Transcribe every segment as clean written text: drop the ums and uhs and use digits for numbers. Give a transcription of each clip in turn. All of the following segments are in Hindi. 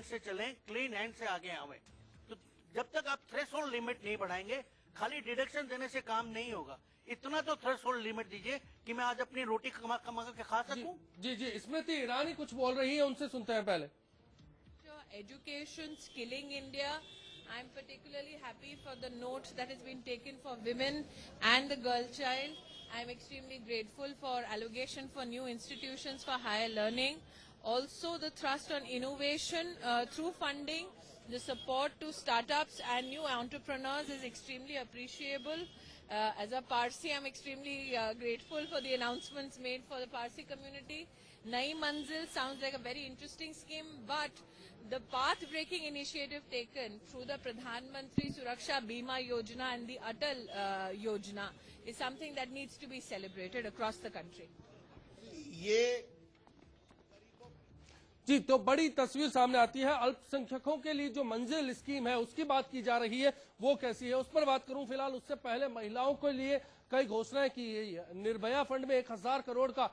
से चलें, क्लीन हैंड से आगे आवे। तो जब तक आप थ्रेशोल्ड लिमिट नहीं बढ़ाएंगे, खाली डिडक्शन देने से काम नहीं होगा। इतना तो थ्रेशोल्ड लिमिट दीजिए कि मैं आज अपनी रोटी कमा कमा के खा सकूं। जी स्मृति ईरानी कुछ बोल रही है, उनसे सुनते हैं पहले। Education, skilling India. I'm particularly happy for the note that has been taken for women and the girl child. I'm extremely grateful for allocation for new institutions for higher learning. Also the thrust on innovation through funding, the support to startups and new entrepreneurs is extremely appreciable. As a Parsi, I'm extremely grateful for the announcements made for the Parsi community. Nai Manzil sounds like a very interesting scheme, but the path-breaking initiative taken through the Pradhan Mantri Suraksha Bima Yojana and the Atal Yojana is something that needs to be celebrated across the country. जी, तो बड़ी तस्वीर सामने आती है। अल्पसंख्यकों के लिए जो मंजिल स्कीम है उसकी बात की जा रही है, वो कैसी है उस पर बात करूं। फिलहाल उससे पहले महिलाओं के लिए कई घोषणाएं की गई है। निर्भया फंड में 1000 करोड़ का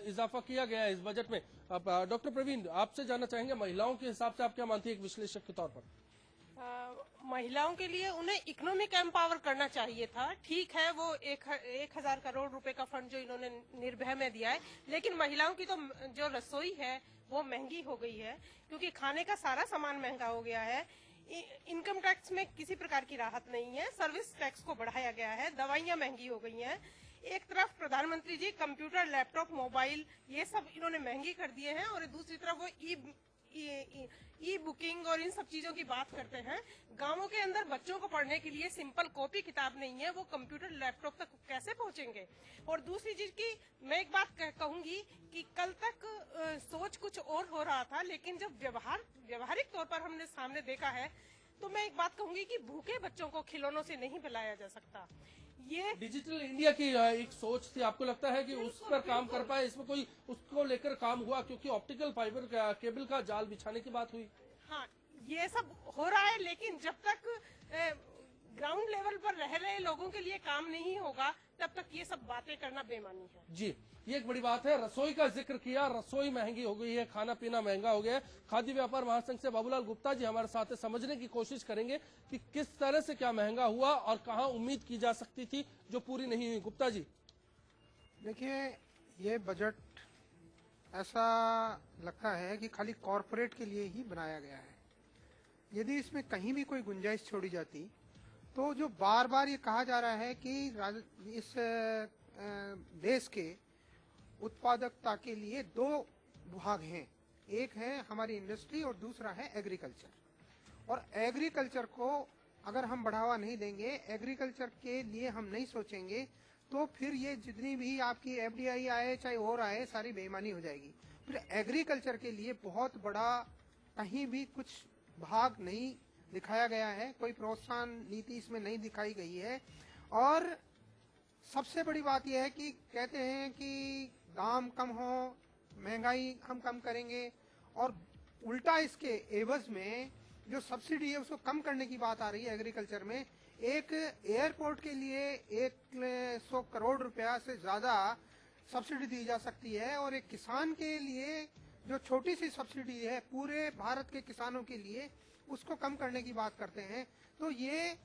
इजाफा किया गया है इस बजट में। अब डॉक्टर प्रवीण, आपसे जानना चाहेंगे महिलाओं के हिसाब से आप क्या मानती है एक विश्लेषक के तौर पर? महिलाओं के लिए उन्हें इकोनॉमिक एम्पावर करना चाहिए था। ठीक है, वो 1000 करोड़ रुपए का फंड जो इन्होंने निर्भया में दिया है, लेकिन महिलाओं की तो जो रसोई है वो महंगी हो गई है, क्योंकि खाने का सारा सामान महंगा हो गया है। इनकम टैक्स में किसी प्रकार की राहत नहीं है, सर्विस टैक्स को बढ़ाया गया है, दवाइयां महंगी हो गई हैं। एक तरफ प्रधानमंत्री जी कंप्यूटर, लैपटॉप, मोबाइल ये सब इन्होंने महंगी कर दिए हैं, और दूसरी तरफ वो ई बुकिंग और इन सब चीजों की बात करते हैं। गांवों के अंदर बच्चों को पढ़ने के लिए सिंपल कॉपी किताब नहीं है, वो कंप्यूटर लैपटॉप तक कैसे पहुंचेंगे? और दूसरी चीज की मैं एक बात कहूंगी कि कल तक सोच कुछ और हो रहा था, लेकिन जब व्यवहारिक तौर पर हमने सामने देखा है, तो मैं एक बात कहूंगी कि भूखे बच्चों को खिलौनों से नहीं पिलाया जा सकता। ये डिजिटल इंडिया की एक सोच थी, आपको लगता है कि उस पर काम कर पाए? इसमें कोई उसको लेकर काम हुआ? क्योंकि ऑप्टिकल फाइबर केबल का जाल बिछाने की बात हुई। हाँ, ये सब हो रहा है, लेकिन जब तक ग्राउंड लेवल पर रह रहे लोगों के लिए काम नहीं होगा, तब तक ये सब बातें करना बेमानी है। जी, ये एक बड़ी बात है। रसोई का जिक्र किया, रसोई महंगी हो गई है, खाना पीना महंगा हो गया है। खाद्य व्यापार महासंघ से बाबूलाल गुप्ता जी हमारे साथ समझने की कोशिश करेंगे कि किस तरह से क्या महंगा हुआ और कहाँ उम्मीद की जा सकती थी जो पूरी नहीं हुई। गुप्ता जी, देखिए, ये बजट ऐसा लगता है कि खाली कॉरपोरेट के लिए ही बनाया गया है। यदि इसमें कहीं भी कोई गुंजाइश छोड़ी जाती, तो जो बार बार ये कहा जा रहा है कि इस देश के उत्पादकता के लिए 2 भाग हैं, एक है हमारी इंडस्ट्री और दूसरा है एग्रीकल्चर। और एग्रीकल्चर को अगर हम बढ़ावा नहीं देंगे, एग्रीकल्चर के लिए हम नहीं सोचेंगे, तो फिर ये जितनी भी आपकी एफडीआई आए चाहे और आए, सारी बेईमानी हो जाएगी। फिर एग्रीकल्चर के लिए बहुत बड़ा कहीं भी कुछ भाग नहीं दिखाया गया है, कोई प्रोत्साहन नीति इसमें नहीं दिखाई गई है। और सबसे बड़ी बात यह है कि कहते हैं कि दाम कम हो, महंगाई हम कम करेंगे, और उल्टा इसके एवज में जो सब्सिडी है उसको कम करने की बात आ रही है। एग्रीकल्चर में एक एयरपोर्ट के लिए 100 करोड़ रुपया से ज्यादा सब्सिडी दी जा सकती है, और एक किसान के लिए जो छोटी सी सब्सिडी है पूरे भारत के किसानों के लिए, उसको कम करने की बात करते हैं। तो ये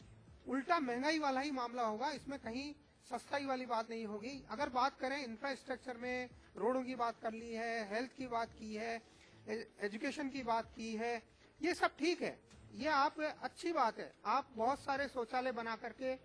उल्टा महंगाई वाला ही मामला होगा, इसमें कहीं सस्ताई वाली बात नहीं होगी। अगर बात करें इंफ्रास्ट्रक्चर में, रोडों की बात कर ली है, हेल्थ की बात की है, एजुकेशन की बात की है, ये सब ठीक है, ये आप अच्छी बात है। आप बहुत सारे शौचालय बना करके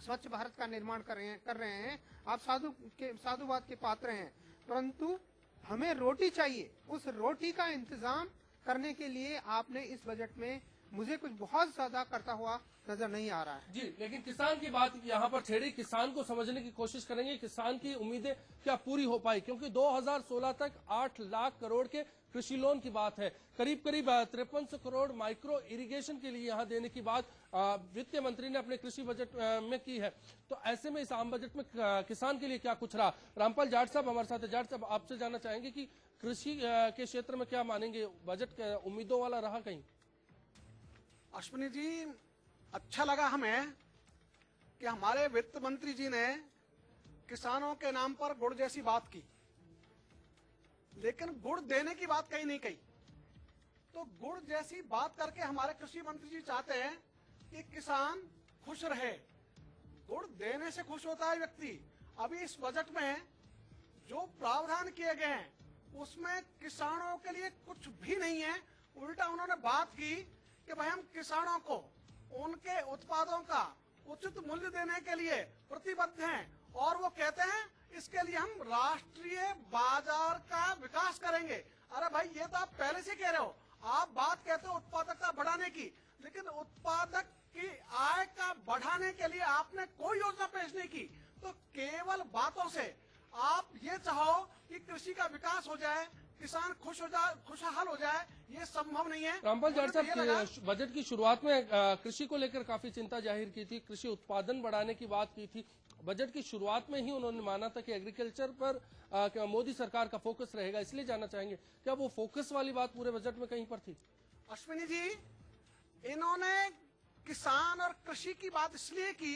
स्वच्छ भारत का निर्माण कर रहे हैं, आप साधुवाद के पात्र हैं, परंतु हमें रोटी चाहिए। उस रोटी का इंतजाम करने के लिए आपने इस बजट में मुझे कुछ बहुत ज्यादा करता हुआ नजर नहीं आ रहा है। जी, लेकिन किसान की बात यहाँ पर छेड़ी, किसान को समझने की कोशिश करेंगे, किसान की उम्मीदें क्या पूरी हो पाई? क्योंकि 2016 तक 8 लाख करोड़ के कृषि लोन की बात है, करीब 5300 करोड़ माइक्रो इरिगेशन के लिए यहाँ देने की बात वित्त मंत्री ने अपने कृषि बजट में की है। तो ऐसे में इस आम बजट में किसान के लिए क्या कुछ रहा? रामपाल जाट साहब हमारे साथ है। जाट साहब, आपसे जानना चाहेंगे कि कृषि के क्षेत्र में क्या मानेंगे, बजट उम्मीदों वाला रहा कहीं? अश्विनी जी, अच्छा लगा हमें कि हमारे वित्त मंत्री जी ने किसानों के नाम पर गुड़ जैसी बात की, लेकिन गुड़ देने की बात कहीं नहीं कही। तो गुड़ जैसी बात करके हमारे कृषि मंत्री जी चाहते हैं कि किसान खुश रहे। गुड़ देने से खुश होता है व्यक्ति। अभी इस बजट में जो प्रावधान किए गए हैं उसमें किसानों के लिए कुछ भी नहीं है। उल्टा उन्होंने बात की कि भाई हम किसानों को उनके उत्पादों का उचित मूल्य देने के लिए प्रतिबद्ध हैं और वो कहते हैं इसके लिए हम राष्ट्रीय बाजार का विकास करेंगे। अरे भाई ये तो आप पहले से कह रहे हो। आप बात कहते हो उत्पादकता बढ़ाने की, लेकिन उत्पादक की आय का बढ़ाने के लिए आपने कोई योजना पेश नहीं की। तो केवल बातों से आप ये चाहो कि कृषि का विकास हो जाए, किसान खुश हो जाए, खुशहाल हो जाए, ये संभव नहीं है। रामपाल जाट साहब, बजट की शुरुआत में कृषि को लेकर काफी चिंता जाहिर की थी, कृषि उत्पादन बढ़ाने की बात की थी। बजट की शुरुआत में ही उन्होंने माना था कि एग्रीकल्चर पर मोदी सरकार का फोकस रहेगा, इसलिए जानना चाहेंगे क्या वो फोकस वाली बात पूरे बजट में कहीं पर थी? अश्विनी जी, इन्होंने किसान और कृषि की बात इसलिए की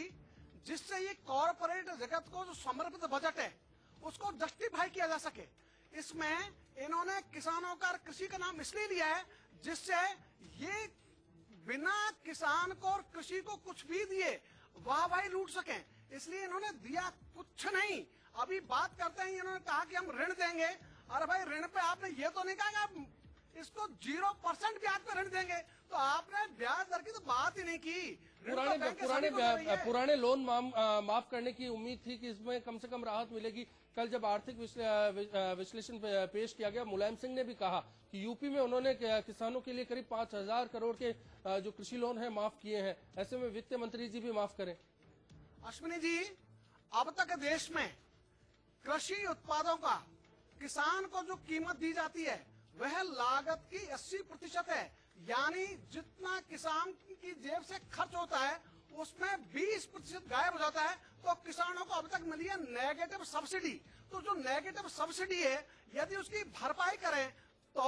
जिससे ये कॉर्पोरेट जगत को जो समर्पित बजट है उसको जस्टिफाई किया जा सके। इसमें इन्होंने किसानों का कृषि का नाम इसलिए लिया है जिससे ये बिना किसान को और कृषि को कुछ भी दिए वाहवाही लूट सकें, इसलिए इन्होंने दिया कुछ नहीं। अभी बात करते हैं, इन्होंने कहा कि हम ऋण देंगे। अरे भाई ऋण पे आपने ये तो नहीं कहा कि इसको 0% ब्याज पे ऋण देंगे, तो आपने ब्याज दर की तो बात ही नहीं की। पुराने लोन माफ करने की उम्मीद थी कि इसमें कम से कम राहत मिलेगी। कल जब आर्थिक विश्लेषण पेश किया गया, मुलायम सिंह ने भी कहा कि यूपी में उन्होंने किसानों के लिए करीब 5,000 करोड़ के जो कृषि लोन है माफ किए हैं। ऐसे में वित्त मंत्री जी भी माफ करें। अश्विनी जी, अब तक देश में कृषि उत्पादों का किसान को जो कीमत दी जाती है वह लागत की 80% है। यानी जितना किसान की जेब से खर्च होता है उसमें 20% गायब हो जाता है। तो किसानों को अब तक मिली है नेगेटिव सब्सिडी। तो जो नेगेटिव सब्सिडी है यदि उसकी भरपाई करें तो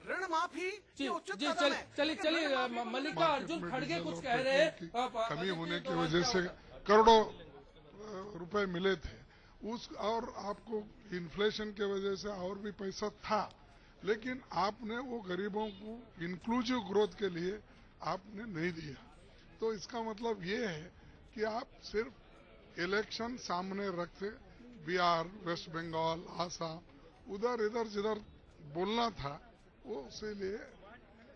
ऋण माफी उचित कदम है। चलिए मल्लिकार्जुन खड़गे कुछ कह रहे हैं कमी होने की वजह से करोड़ों रुपए मिले थे उस, और आपको इन्फ्लेशन के वजह से और भी पैसा था, लेकिन आपने वो गरीबों को इंक्लूसिव ग्रोथ के लिए आपने नहीं दिया। तो इसका मतलब ये है कि आप सिर्फ इलेक्शन सामने रखते, बिहार, वेस्ट बंगाल, आसाम, उधर इधर जिधर बोलना था वो इसीलिए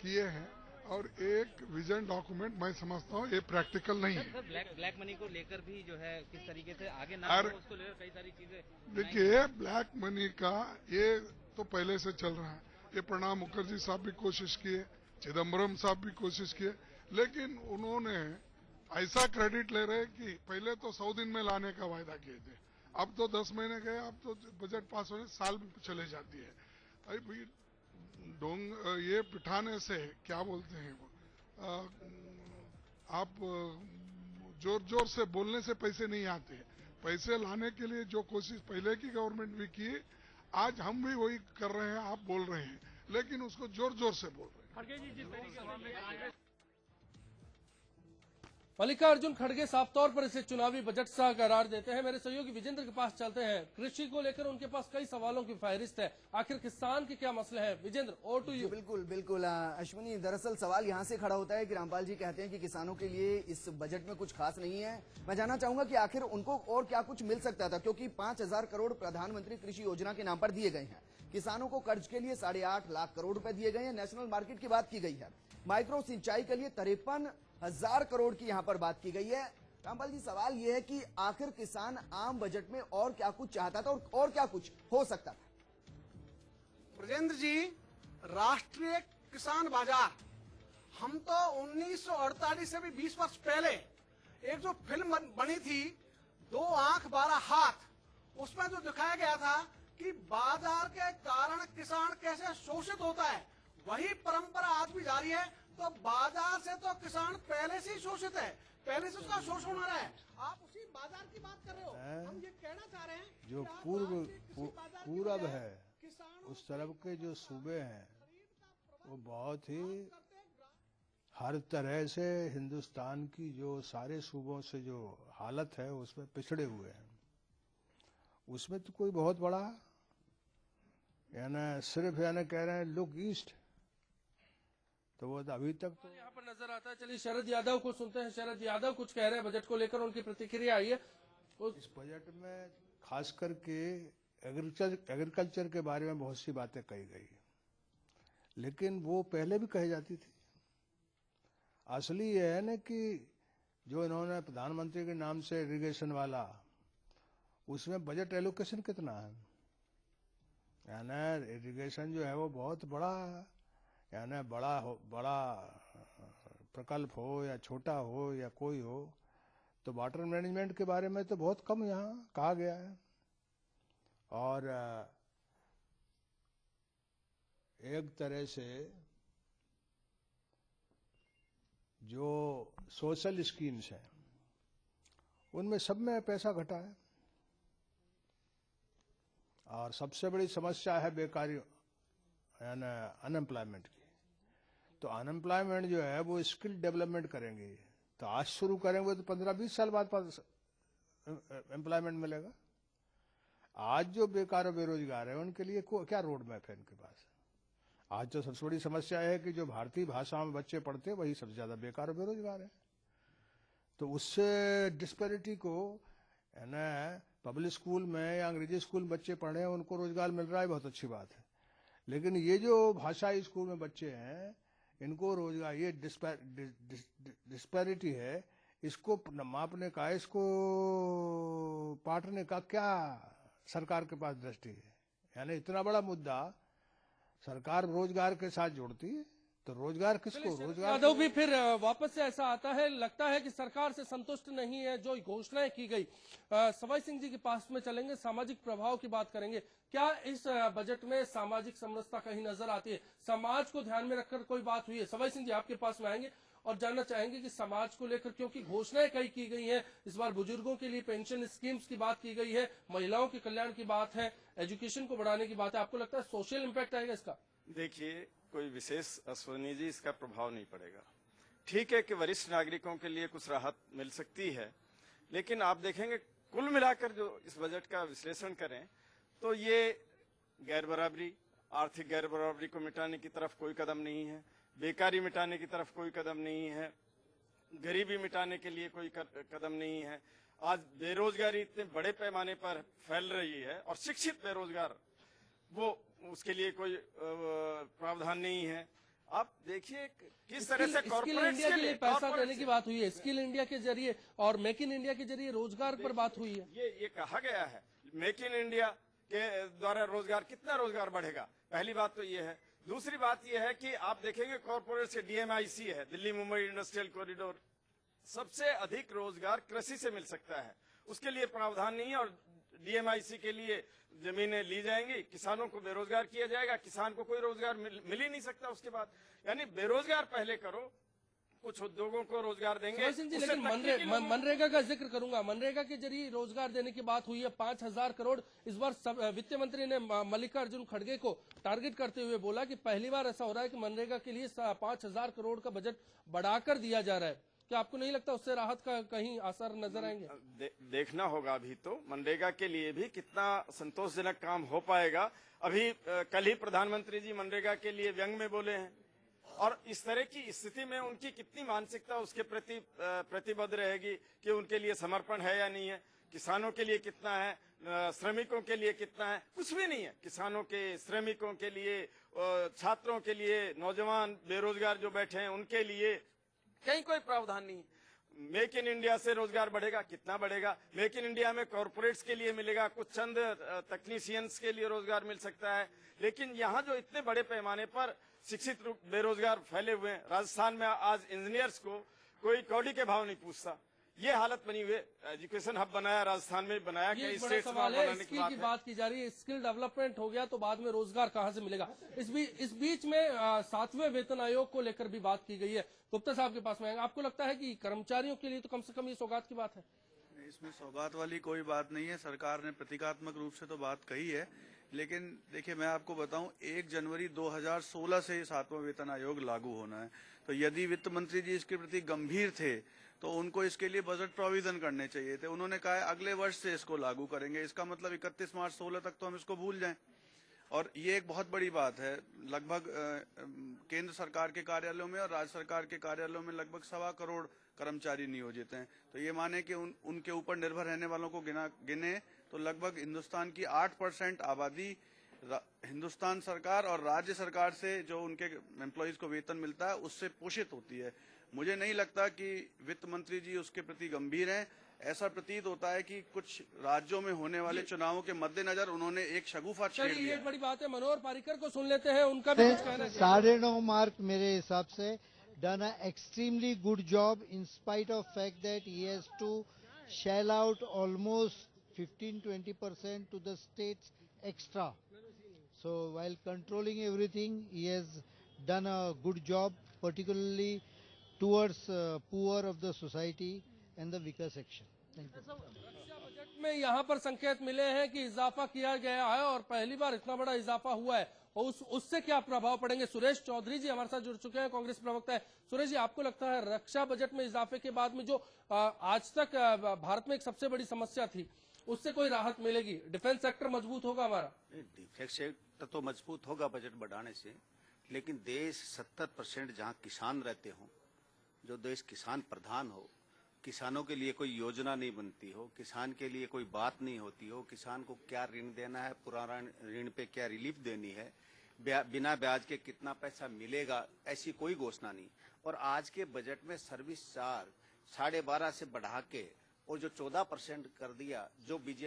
किए हैं। और एक विजन डॉक्यूमेंट मैं समझता हूँ ये प्रैक्टिकल नहीं है। ब्लैक मनी को लेकर भी जो है किस तरीके से आगे ना हो, उसको लेकर कई सारी चीजें। देखिए, ब्लैक मनी का ये तो पहले से चल रहा है। ये प्रणब मुखर्जी साहब भी कोशिश किए, चिदम्बरम साहब भी कोशिश किए, लेकिन उन्होंने ऐसा क्रेडिट ले रहे कि पहले तो 100 दिन में लाने का वायदा किए थे, अब तो 10 महीने गए, अब तो बजट पास होने साल भी चले जाती है। अभी ये पिठाने से क्या बोलते हैं वो, आप जोर जोर से बोलने से पैसे नहीं आते। पैसे लाने के लिए जो कोशिश पहले की गवर्नमेंट भी की, आज हम भी वही कर रहे हैं। आप बोल रहे हैं लेकिन उसको जोर जोर से बोल रहे हैं। मल्लिकार्जुन खड़गे साफ तौर पर इसे चुनावी बजट सा करार देते हैं। मेरे सहयोगी विजेंद्र के पास चलते हैं। कृषि को लेकर उनके पास कई सवालों की फहरिस्त है। आखिर किसान के क्या मसले हैं? Vijendra, over to you. बिल्कुल बिल्कुल अश्विनी, दरअसल सवाल यहाँ से खड़ा होता है कि रामपाल जी कहते हैं कि किसानों के लिए इस बजट में कुछ खास नहीं है। मैं जानना चाहूंगा कि आखिर उनको और क्या कुछ मिल सकता था, क्योंकि 5,000 करोड़ प्रधानमंत्री कृषि योजना के नाम पर दिए गए हैं। किसानों को कर्ज के लिए 8.5 लाख करोड़ रुपए दिए गए हैं। नेशनल मार्केट की बात की गई है। माइक्रो सिंचाई के लिए 53,000 करोड़ की यहां पर बात की गई है। रामपाल जी, सवाल यह है कि आखिर किसान आम बजट में और क्या कुछ चाहता था और क्या कुछ हो सकता था? ब्रजेंद्र जी, राष्ट्रीय किसान बाजार, हम तो 1948 से भी 20 वर्ष पहले एक जो फिल्म बनी थी 2 आंख 12 हाथ, उसमें जो दिखाया गया था कि बाजार के कारण किसान कैसे शोषित होता है, वही परंपरा आज भी जारी है। तो बाजार से तो किसान पहले से ही शोषित है, पहले से उसका शोषण हो रहा है। आप उसी बाजार की बात कर रहे हो। हम ये कहना चाह रहे हैं जो पूरब है उस तरफ के जो सूबे हैं वो बहुत ही हर तरह से हिंदुस्तान की जो सारे सूबों से जो हालत है उसमें पिछड़े हुए हैं। उसमें तो कोई बहुत बड़ा यानी सिर्फ कह रहे हैं लुक ईस्ट, तो वो अभी तक तो यहाँ पर नजर आता है। चलिए शरद यादव को सुनते हैं। शरद यादव कुछ कह रहे हैं बजट को लेकर, उनकी प्रतिक्रिया आई है। इस बजट में खास करके एग्रीकल्चर के बारे में बहुत सी बातें कही गई, लेकिन वो पहले भी कही जाती थी। असली ये है ना कि जो इन्होंने प्रधानमंत्री के नाम से इरिगेशन वाला, उसमें बजट एलोकेशन कितना है, यानी इरिगेशन जो है वो बहुत बड़ा, यानी बड़ा प्रकल्प हो या छोटा हो या कोई हो, तो वाटर मैनेजमेंट के बारे में तो बहुत कम यहाँ कहा गया है। और एक तरह से जो सोशल स्कीम्स हैं उनमें सब में पैसा घटा है। और सबसे बड़ी समस्या है बेकारी यानी अनएम्प्लॉयमेंट की। तो अनएम्प्लॉयमेंट जो है वो स्किल डेवलपमेंट करेंगे, तो आज शुरू करेंगे तो 15-20 साल बाद एम्प्लॉयमेंट मिलेगा। आज जो बेकार और बेरोजगार है उनके लिए क्या रोड मैप है इनके पास? आज तो सबसे बड़ी समस्या है कि जो भारतीय भाषा में बच्चे पढ़ते हैं वही सबसे ज्यादा बेकार और बेरोजगार है। तो उससे डिस्पैरिटी को है ना, पब्लिक स्कूल में या अंग्रेजी स्कूल में बच्चे पढ़े हैं उनको रोजगार मिल रहा है, बहुत अच्छी बात है। लेकिन ये जो भाषाई स्कूल में बच्चे हैं इनको रोजगार, ये डिस्पैरिटी है, इसको मापने का, इसको पाटने का क्या सरकार के पास दृष्टि है? यानी इतना बड़ा मुद्दा सरकार रोजगार के साथ जोड़ती है, तो रोजगार किसको? रोजगार यादव भी फिर वापस से ऐसा आता है, लगता है कि सरकार से संतुष्ट नहीं है जो घोषणाएं की गई। सवाई सिंह जी के पास में चलेंगे, सामाजिक प्रभाव की बात करेंगे। क्या इस बजट में सामाजिक समरसता कहीं नजर आती है? समाज को ध्यान में रखकर कोई बात हुई है? सवाई सिंह जी आपके पास में आएंगे और जानना चाहेंगे कि समाज को लेकर, क्योंकि घोषणाएं कई की गई हैं, इस बार बुजुर्गों के लिए पेंशन स्कीम्स की बात की गई है, महिलाओं के कल्याण की बात है, एजुकेशन को बढ़ाने की बात है, आपको लगता है सोशल इम्पैक्ट आएगा इसका? देखिए, कोई विशेष अश्वनी जी इसका प्रभाव नहीं पड़ेगा। ठीक है कि वरिष्ठ नागरिकों के लिए कुछ राहत मिल सकती है, लेकिन आप देखेंगे कुल मिलाकर जो इस बजट का विश्लेषण करें तो ये गैर बराबरी, आर्थिक गैर बराबरी को मिटाने की तरफ कोई कदम नहीं है, बेकारी मिटाने की तरफ कोई कदम नहीं है, गरीबी मिटाने के लिए कोई कदम नहीं है। आज बेरोजगारी इतने बड़े पैमाने पर फैल रही है और शिक्षित बेरोजगार, वो उसके लिए कोई प्रावधान नहीं है। आप देखिए किस तरह से स्किल इंडिया के लिए पैसा देने की बात हुई है, स्किल इंडिया के जरिए और मेक इन इंडिया के जरिए रोजगार पर बात हुई है। ये कहा गया है मेक इन इंडिया के द्वारा रोजगार, कितना रोजगार बढ़ेगा? पहली बात तो ये है। दूसरी बात ये है कि आप देखेंगे कॉर्पोरेट से DMIC है, दिल्ली मुंबई इंडस्ट्रियल कॉरिडोर, सबसे अधिक रोजगार कृषि से मिल सकता है, उसके लिए प्रावधान नहीं है। और DMIC के लिए जमीनें ली जाएंगी, किसानों को बेरोजगार किया जाएगा, किसान को कोई रोजगार मिल ही नहीं सकता उसके बाद। यानी बेरोजगार पहले करो, कुछ उद्योगों को रोजगार देंगे। लेकिन मनरेगा का जिक्र करूंगा, मनरेगा के जरिए रोजगार देने की बात हुई है, 5,000 करोड़ इस बार वित्त मंत्री ने मल्लिकार्जुन खड़गे को टारगेट करते हुए बोला कि पहली बार ऐसा हो रहा है कि मनरेगा के लिए 5,000 करोड़ का बजट बढ़ाकर दिया जा रहा है। क्या आपको नहीं लगता उससे राहत का कहीं असर नजर आएंगे? देखना होगा अभी तो मनरेगा के लिए भी कितना संतोषजनक काम हो पाएगा। अभी कल ही प्रधानमंत्री जी मनरेगा के लिए व्यंग में बोले हैं, और इस तरह की स्थिति में उनकी कितनी मानसिकता उसके प्रति प्रतिबद्ध रहेगी कि उनके लिए समर्पण है या नहीं है। किसानों के लिए कितना है, श्रमिकों के लिए कितना है? कुछ भी नहीं है। किसानों के, श्रमिकों के लिए, छात्रों के लिए, नौजवान बेरोजगार जो बैठे हैं उनके लिए कहीं कोई प्रावधान नहीं। मेक इन इंडिया से रोजगार बढ़ेगा, कितना बढ़ेगा? मेक इन इंडिया में कॉर्पोरेट्स के लिए मिलेगा, कुछ चंद तकनीशियंस के लिए रोजगार मिल सकता है, लेकिन यहाँ जो इतने बड़े पैमाने पर शिक्षित बेरोजगार फैले हुए हैं, राजस्थान में आज इंजीनियर्स को कोई कौड़ी के भाव नहीं पूछता, ये हालत बनी हुई। एजुकेशन हब बनाया, राजस्थान में बनाया, कई स्टेट्स में बनाने की बात की जा रही है। स्किल डेवलपमेंट हो गया तो बाद में रोजगार कहां से मिलेगा? इस बीच में 7वें वेतन आयोग को लेकर भी बात की गई है। गुप्ता साहब के पास में आएंगे, आपको लगता है कि कर्मचारियों के लिए तो कम से कम ये सौगात की बात है? इसमें सौगात वाली कोई बात नहीं है। सरकार ने प्रतीकात्मक रूप से तो बात कही है, लेकिन देखिए मैं आपको बताऊं, 1 जनवरी 2016 से 7वां वेतन आयोग लागू होना है। तो यदि वित्त मंत्री जी इसके प्रति गंभीर थे तो उनको इसके लिए बजट प्रोविजन करने चाहिए थे। उन्होंने कहा है अगले वर्ष से इसको लागू करेंगे, इसका मतलब 31 मार्च 16 तक तो हम इसको भूल जाएं। और ये एक बहुत बड़ी बात है। लगभग केंद्र सरकार के कार्यालयों में और राज्य सरकार के कार्यालयों में लगभग 1.25 करोड़ कर्मचारी नियोजित हैं। तो ये माने कि उनके ऊपर निर्भर रहने वालों को गिने तो लगभग हिंदुस्तान की 8% आबादी हिंदुस्तान सरकार और राज्य सरकार से जो उनके एम्प्लॉइज को वेतन मिलता है उससे पोषित होती है। मुझे नहीं लगता कि वित्त मंत्री जी उसके प्रति गंभीर हैं। ऐसा प्रतीत होता है कि कुछ राज्यों में होने वाले चुनावों के मद्देनजर उन्होंने एक शगुफा छेड़ दिया। ये एक बड़ी बात है। मनोहर पारिकर को सुन लेते हैं, उनका भी कुछ कहना है। 9.5 मार्क मेरे हिसाब से done an extremely good job in spite of fact that he has to shell out almost 15-20% to the states extra. So while controlling everything, he has done a good job, particularly towards poor of the society and the weaker section. Thank you. Raksha budget में यहाँ पर संकेत मिले हैं कि इजाफा किया गया है और पहली बार इतना बड़ा इजाफा हुआ है और उससे क्या प्रभाव पड़ेंगे। सुरेश चौधरी जी हमारे साथ जुड़ चुके हैं, कांग्रेस प्रवक्ता है। सुरेश जी, आपको लगता है रक्षा बजट में इजाफे के बाद में जो आज तक भारत में एक सबसे बड़ी समस्या थी उससे कोई राहत मिलेगी? डिफेंस सेक्टर मजबूत होगा हमारा? डिफेंस सेक्टर तो मजबूत होगा बजट बढ़ाने से, लेकिन देश 70% जहाँ किसान रहते हो, जो देश किसान प्रधान हो, किसानों के लिए कोई योजना नहीं बनती हो, किसान के लिए कोई बात नहीं होती हो, किसान को क्या ऋण देना है, पुराना ऋण पे क्या रिलीफ देनी है, बिना ब्याज के कितना पैसा मिलेगा, ऐसी कोई घोषणा नहीं। और आज के बजट में सर्विस चार्ज 12.5 से बढ़ा के और जो 14% कर दिया, जो बीजेपी